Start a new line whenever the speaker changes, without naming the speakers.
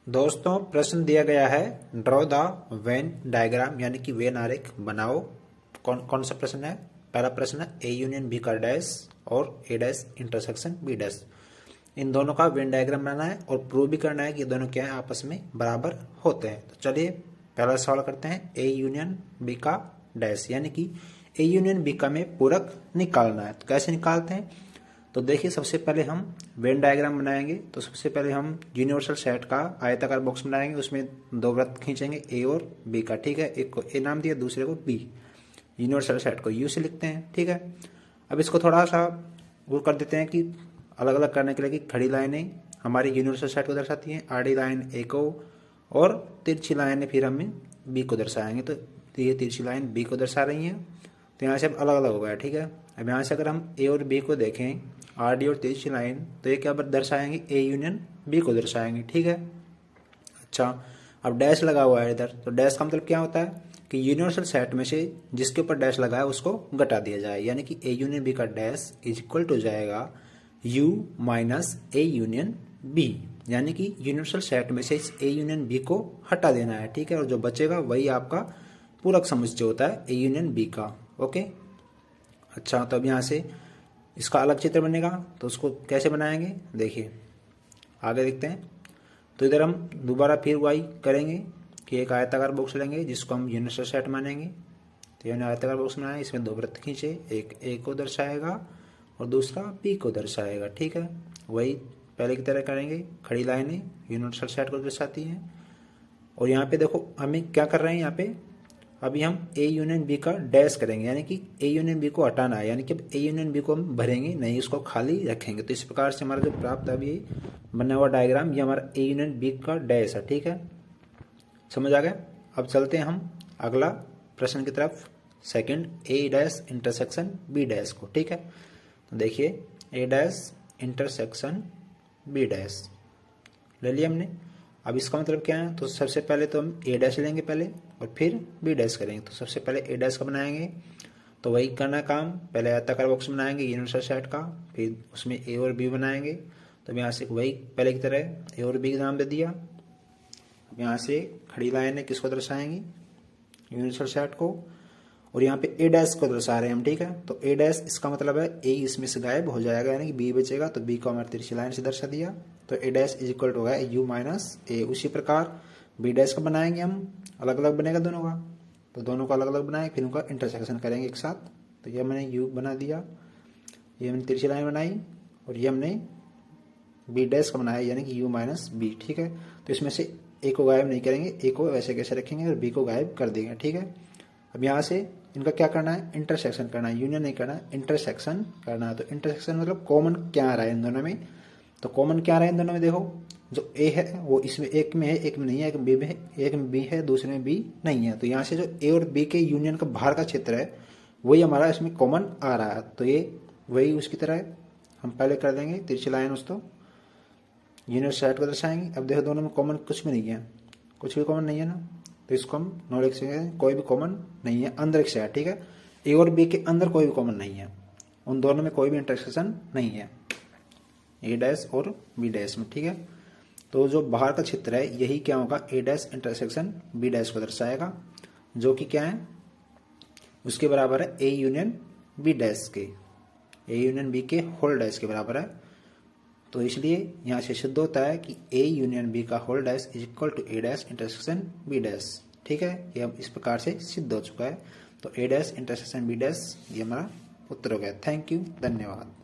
दोस्तों प्रश्न दिया गया है, ड्रॉ द वेन डायग्राम यानी कि वेन आरेख बनाओ। कौन कौन सा प्रश्न है? पहला प्रश्न है ए यूनियन बी का डैश और ए डैश इंटरसेक्शन बी डैश, इन दोनों का वेन डायग्राम बनाना है और प्रूव भी करना है कि दोनों क्या है, आपस में बराबर होते हैं। तो चलिए पहला सवाल करते हैं, ए यूनियन बी का डैश यानी कि ए यूनियन बी का में पूरक निकालना है। तो कैसे निकालते हैं? तो देखिए सबसे पहले हम वेन डायग्राम बनाएंगे। तो सबसे पहले हम यूनिवर्सल सेट का आयताकार बॉक्स बनाएंगे, उसमें दो वृत्त खींचेंगे ए और बी का, ठीक है। एक को ए नाम दिया, दूसरे को बी। यूनिवर्सल सेट को यू से लिखते हैं, ठीक है। अब इसको थोड़ा सा वो कर देते हैं कि अलग अलग करने के लिए कि खड़ी लाइनें हमारी यूनिवर्सल सेट को दर्शाती हैं, आड़ी लाइन ए को और तिरछी लाइनें फिर हमें बी को दर्शाएंगे। तो ये तिरछी लाइन बी को दर्शा रही हैं, तो यहाँ से अब अलग अलग हो गया, ठीक है। अब यहाँ से अगर हम ए और बी को देखें, आर डी और तिरछी लाइन, तो ये क्या दर्शाएंगे? ए यूनियन बी को दर्शाएंगे, ठीक है। अच्छा, अब डैश लगा हुआ है इधर, तो डैश का मतलब क्या होता है कि यूनिवर्सल सेट में से जिसके ऊपर डैश लगा है उसको घटा दिया जाए, यानी कि ए यूनियन बी का डैश इज इक्वल टू जाएगा U minus A union B, यानी कि यूनिवर्सल सेट में से ए यूनियन बी को हटा देना है, ठीक है। और जो बचेगा वही आपका पूरक समुच्चय होता है ए यूनियन बी का, ओके। अच्छा, तो अब यहाँ से इसका अलग चित्र बनेगा, तो उसको कैसे बनाएंगे देखिए, आगे देखते हैं। तो इधर हम दोबारा फिर वही करेंगे कि एक आयताकार बॉक्स लेंगे जिसको हम यूनिवर्सल सेट मानेंगे। तो ये आयताकार बॉक्स बनाया, इसमें दो वृत्त खींचे, एक ए को दर्शाएगा और दूसरा बी को दर्शाएगा, ठीक है। वही पहले की तरह करेंगे, खड़ी लाइनें यूनिवर्सल सेट को दर्शाती हैं। और यहाँ पे देखो हमें क्या कर रहे हैं, यहाँ पे अभी हम ए यूनियन बी का डैश करेंगे, यानी कि ए यूनियन बी को हटाना है, यानी कि ए यूनियन बी को हम भरेंगे नहीं, उसको खाली रखेंगे। तो इस प्रकार से हमारा जो प्राप्त अभी बना हुआ डायग्राम, ये हमारा ए यूनियन बी का डैश है, ठीक है। समझ आ गया? अब चलते हैं हम अगला प्रश्न की तरफ, सेकंड, ए डैश इंटरसेक्शन बी डैश को, ठीक है। तो देखिए ए डैश इंटरसेक्शन बी डैश ले लिया हमने। अब इसका मतलब क्या है? तो सबसे पहले तो हम ए डैश लेंगे पहले और फिर बी डैश करेंगे। तो सबसे पहले ए डैश का बनाएंगे, तो वही करना काम, पहले आयताकार बॉक्स बनाएंगे यूनिवर्सल सेट का, फिर उसमें ए और बी बनाएंगे। तो यहाँ से वही पहले की तरह ए और बी का नाम दे दिया। अब यहाँ से खड़ी लाइन किसको दर्शाएंगी? यूनिवर्सल सेट को, और यहाँ पे ए डैश को दर्शा रहे हैं हम, ठीक है। तो ए डैश इसका मतलब है ए इसमें से गायब हो जाएगा, यानी कि बी बचेगा, तो बी को हमारे तिरछी लाइन से दर्शा दिया। तो ए डैश इज इक्वल टू होगा यू माइनस ए। उसी प्रकार बी डैश का बनाएंगे हम, अलग अलग बनेगा दोनों का, तो दोनों का अलग अलग बनाएंगे, फिर उनका इंटरसेक्शन करेंगे एक साथ। तो ये मैंने यू बना दिया, ये हमने तिरछी लाइन बनाई, और ये हमने बी डैश का बनाया, यानी कि यू माइनस बी, ठीक है। तो इसमें से ए को गायब नहीं करेंगे, ए को वैसे कैसे रखेंगे और बी को गायब कर देंगे, ठीक है। अब यहाँ से इनका क्या करना है? इंटरसेक्शन करना है, यूनियन नहीं करना है, इंटरसेक्शन करना है। तो इंटरसेक्शन मतलब कॉमन क्या आ रहा है इन दोनों में? तो कॉमन क्या आ रहा है इन दोनों में? देखो जो ए है वो इसमें एक में है, एक में नहीं है, एक में बी में है, एक में बी है, दूसरे में बी नहीं है। तो यहाँ से जो ए और बी के यूनियन का बाहर का क्षेत्र है वही हमारा इसमें कॉमन आ रहा है। तो ये वही उसकी तरह है, हम पहले कर देंगे तिरछी लाइन उसको यूनिवर्सल सेट को दर्शाएंगे। अब देखो दोनों में कॉमन कुछ भी नहीं है, कुछ भी कॉमन नहीं है ना, तो इसको हम नो लिख सकते हैं, कोई भी कॉमन नहीं है, अंदर एक से है, ठीक है। ए और बी के अंदर कोई भी कॉमन नहीं है, उन दोनों में कोई भी इंटरसेक्शन नहीं है ए डैश और बी डैश में, ठीक है। तो जो बाहर का क्षेत्र है यही क्या होगा? ए डैश इंटरसेक्शन बी डैश को दर्शाएगा, जो कि क्या है? उसके बराबर है ए यूनियन बी डैश के, ए यूनियन बी के होल डैश के बराबर है। तो इसलिए यहाँ से सिद्ध होता है कि ए यूनियन बी का whole dash is equal to A dash intersection B dash, ठीक है। ये अब इस प्रकार से सिद्ध हो चुका है। तो ए डैश इंटरसेक्शन बी डैश ये हमारा उत्तर हो गया। थैंक यू, धन्यवाद।